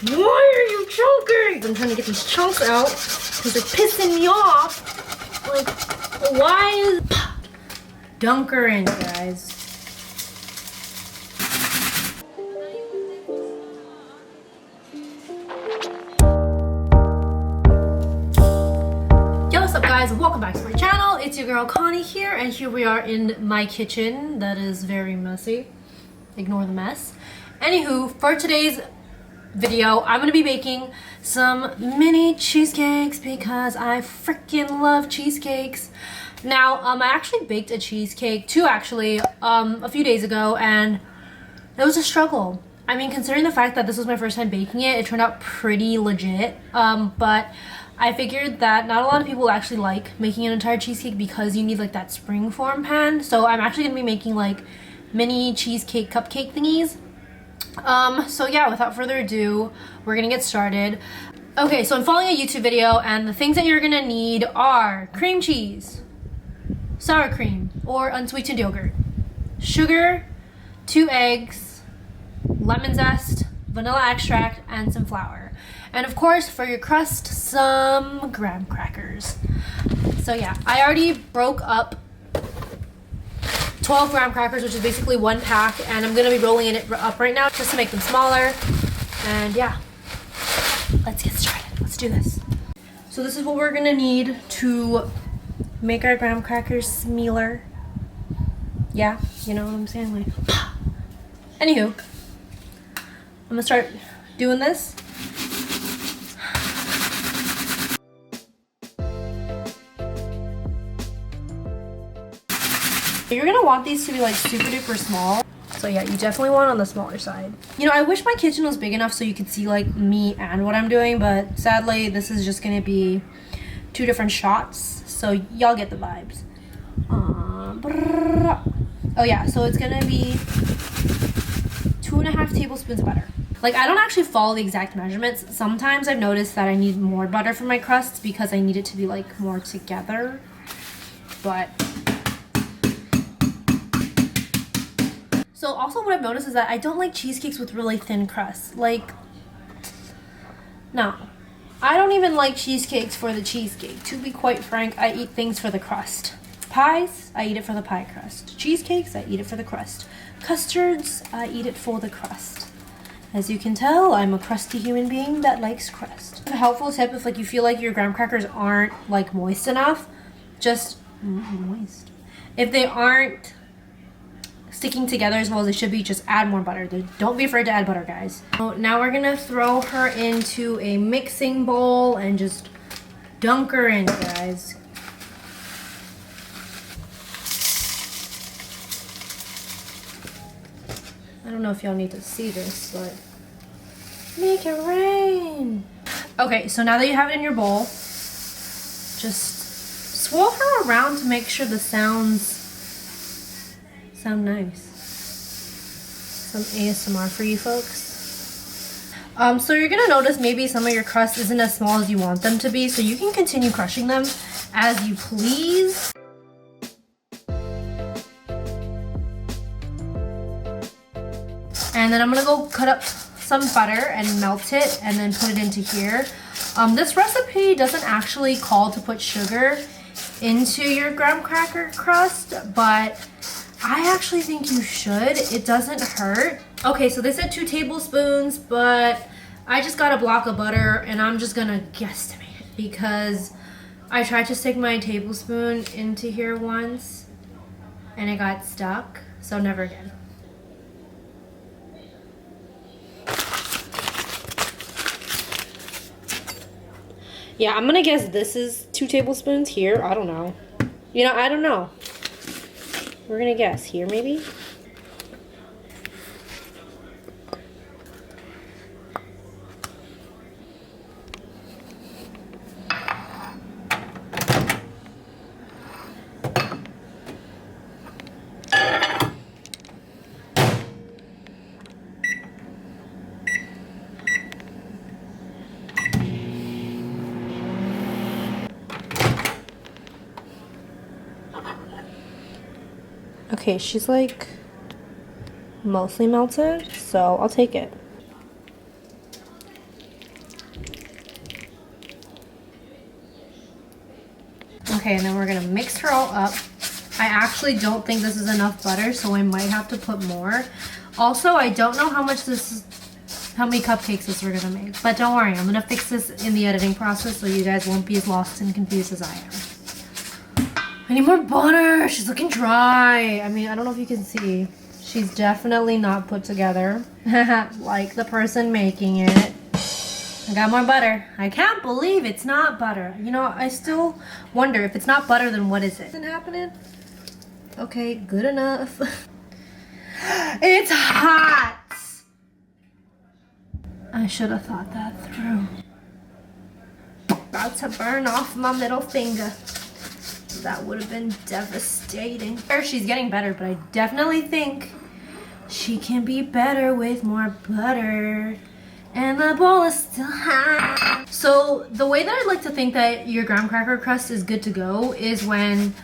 Why are you choking? I'm trying to get these chunks out because they're pissing me off. Like, why is... Dunker in, guys. Yo, what's up, guys? Welcome back to my channel. It's your girl Connie here, and here we are in my kitchen that is very messy. Ignore the mess. Anywho, for today's video, I'm gonna be making some mini cheesecakes because I freaking love cheesecakes. Now, I actually baked a cheesecake, two actually, a few days ago, and it was a struggle. I mean, considering the fact that this was my first time baking it, it turned out pretty legit. But I figured that not a lot of people actually like making an entire cheesecake because you need like that spring form pan. So I'm actually gonna be making like mini cheesecake cupcake thingies. So yeah, without further ado, we're gonna get started. Okay, so I'm following a YouTube video, and the things that you're gonna need are cream cheese, sour cream or unsweetened yogurt, sugar, 2 eggs, lemon zest, vanilla extract, and some flour. And of course, for your crust, some graham crackers. So yeah, I already broke up 12 graham crackers, which is basically 1 pack, and I'm gonna be rolling it up right now just to make them smaller. And yeah, let's get started. Let's do this. So this is what we're gonna need to make our graham crackers smealer. Yeah, you know what I'm saying? Like, anywho, I'm gonna start doing this. You're gonna want these to be like super duper small. So yeah, you definitely want on the smaller side. You know, I wish my kitchen was big enough so you could see like me and what I'm doing, but sadly this is just gonna be 2 different shots. So y'all get the vibes. Oh yeah, so it's gonna be 2.5 tablespoons of butter. Like, I don't actually follow the exact measurements. Sometimes I've noticed that I need more butter for my crusts because I need it to be like more together. But so also what I've noticed is that I don't like cheesecakes with really thin crusts. Like, no. I don't even like cheesecakes for the cheesecake. To be quite frank, I eat things for the crust. Pies, I eat it for the pie crust. Cheesecakes, I eat it for the crust. Custards, I eat it for the crust. As you can tell, I'm a crusty human being that likes crust. A helpful tip, if like you feel like your graham crackers aren't like moist enough, just moist. If they aren't sticking together as well as they should be, just add more butter. Don't be afraid to add butter, guys. So now we're gonna throw her into a mixing bowl and just dunk her in, guys. I don't know if y'all need to see this, but make it rain. Okay, so now that you have it in your bowl, just swirl her around to make sure the sounds sound nice. Some ASMR for you folks. So you're gonna notice maybe some of your crust isn't as small as you want them to be, so you can continue crushing them as you please. And then I'm gonna go cut up some butter and melt it and then put it into here. This recipe doesn't actually call to put sugar into your graham cracker crust, but I actually think you should. It doesn't hurt. Okay, so they said 2 tablespoons, but I just got a block of butter and I'm just gonna guesstimate because I tried to stick my tablespoon into here once and it got stuck, so never again. Yeah, I'm gonna guess this is 2 tablespoons here. I don't know. You know, I don't know. We're gonna guess here, maybe? Okay, she's like mostly melted, so I'll take it. Okay, and then we're gonna mix her all up. I actually don't think this is enough butter, so I might have to put more. Also, I don't know how many cupcakes this we're gonna make, but don't worry, I'm gonna fix this in the editing process so you guys won't be as lost and confused as I am. I need more butter. She's looking dry. I mean, I don't know if you can see. She's definitely not put together like the person making it. I got more butter. I can't believe it's not butter. You know, I still wonder if it's not butter, then what is it? Isn't happening? Okay, good enough. It's hot. I should have thought that through. About to burn off my middle finger. That would have been devastating. She's getting better, but I definitely think she can be better with more butter. And the bowl is still hot. So the way that I like to think that your graham cracker crust is good to go is when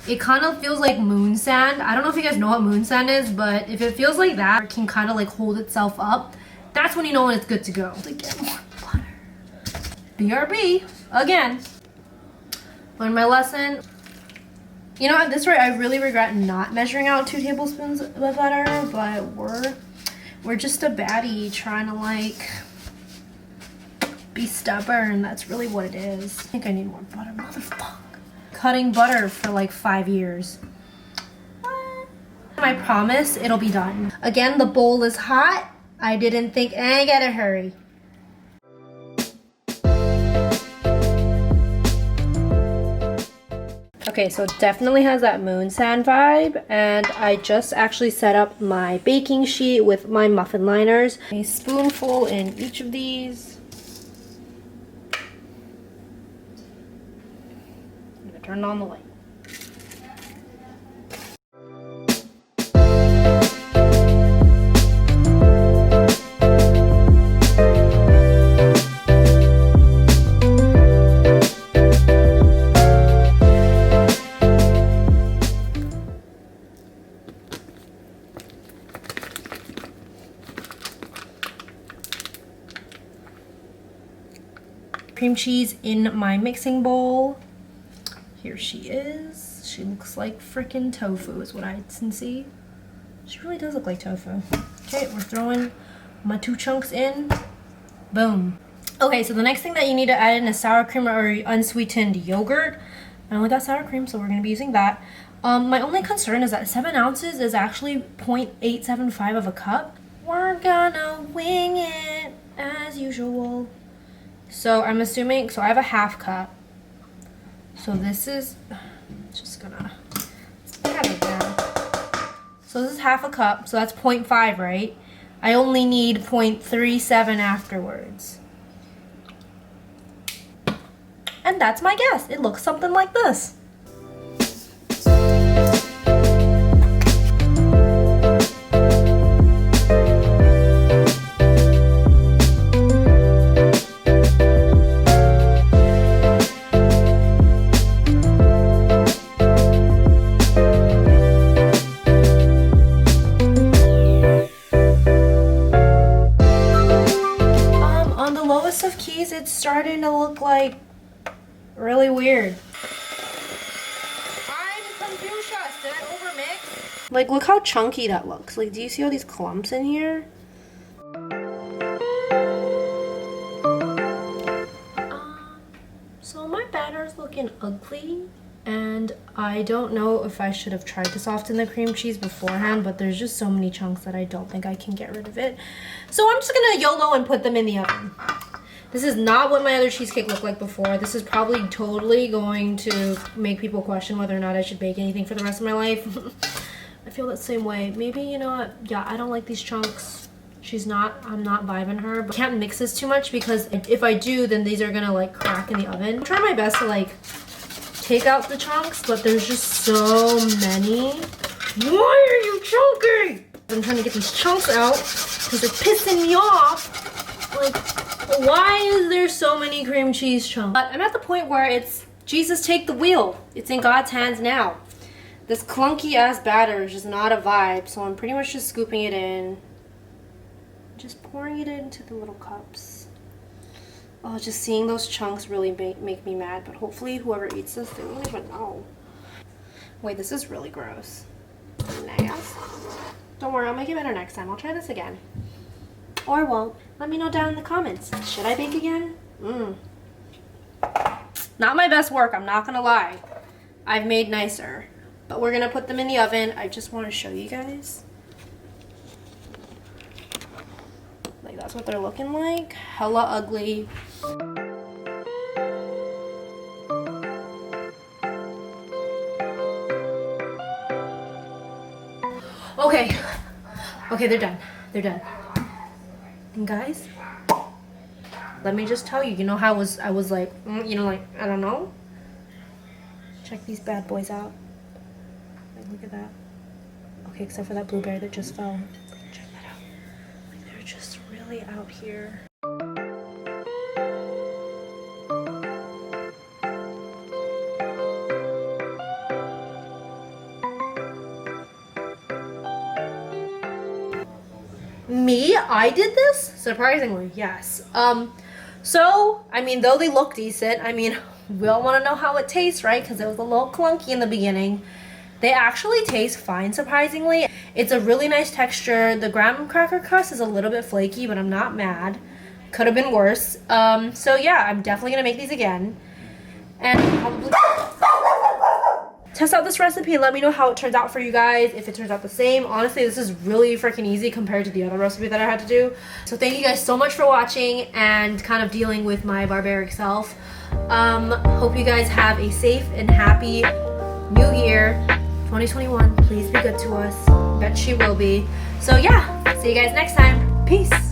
it kind of feels like moon sand. I don't know if you guys know what moon sand is, but if it feels like that, it can kind of like hold itself up. That's when you know when it's good to go. To get more butter. BRB again. Learned my lesson. You know, at this rate, I really regret not measuring out 2 tablespoons of butter, but we're just a baddie trying to like be stubborn. That's really what it is. I think I need more butter, motherfucker. Cutting butter for like 5 years. What? I promise it'll be done. Again, the bowl is hot. I didn't think, I gotta hurry. Okay, so it definitely has that moon sand vibe, and I just actually set up my baking sheet with my muffin liners. A spoonful in each of these. I'm gonna turn on the light. Cream cheese in my mixing bowl. Here she is. She looks like freaking tofu is what I can see. She really does look like tofu. Okay, we're throwing my 2 chunks in. Boom. Okay, so the next thing that you need to add in is sour cream or unsweetened yogurt. I only got sour cream, so we're gonna be using that. My only concern is that 7 ounces is actually 0.875 of a cup. We're gonna wing it as usual. So I'm assuming, so I have a half cup. So this is, just gonna, pat it down. So this is half a cup, so that's 0.5, right? I only need 0.37 afterwards. And that's my guess. It looks something like this. Of keys, it's starting to look like really weird. I'm confused. Did I overmix? Like, look how chunky that looks. Like, do you see all these clumps in here? So my batter's looking ugly, and I don't know if I should have tried to soften the cream cheese beforehand, but there's just so many chunks that I don't think I can get rid of it. So I'm just gonna YOLO and put them in the oven. This is not what my other cheesecake looked like before. This is probably totally going to make people question whether or not I should bake anything for the rest of my life. I feel that same way. Maybe, you know what? Yeah, I don't like these chunks. I'm not vibing her. But I can't mix this too much because if I do, then these are gonna like crack in the oven. I'm trying my best to like take out the chunks, but there's just so many. Why are you choking? I'm trying to get these chunks out because they're pissing me off. Like, why is there so many cream cheese chunks? But I'm at the point where it's Jesus, take the wheel. It's in God's hands now. This clunky ass batter is just not a vibe, so I'm pretty much just scooping it in. Just pouring it into the little cups. Oh, just seeing those chunks really make me mad, but hopefully whoever eats this, they won't even know. Wait, this is really gross. Nasty. Don't worry, I'll make it better next time. I'll try this again. Or won't. Let me know down in the comments. Should I bake again? Not my best work, I'm not gonna lie. I've made nicer. But we're gonna put them in the oven. I just want to show you guys. Like, that's what they're looking like. Hella ugly. Okay. Okay, they're done. They're done. And guys, let me just tell you, you know how I was like, you know, like, I don't know. Check these bad boys out. Like, look at that. Okay, except for that blueberry that just fell. Check that out. Like, they're just really out here. Me? I did this? Surprisingly, yes. So, I mean, though they look decent, I mean, we all want to know how it tastes, right? Because it was a little clunky in the beginning. They actually taste fine, surprisingly. It's a really nice texture. The graham cracker crust is a little bit flaky, but I'm not mad. Could have been worse. So yeah, I'm definitely going to make these again. And probably test out this recipe and let me know how it turns out for you guys, if it turns out the same. Honestly, this is really freaking easy compared to the other recipe that I had to do. So thank you guys so much for watching and kind of dealing with my barbaric self. Hope you guys have a safe and happy new year 2021. Please be good to us. Bet she will be. So yeah, see you guys next time. Peace.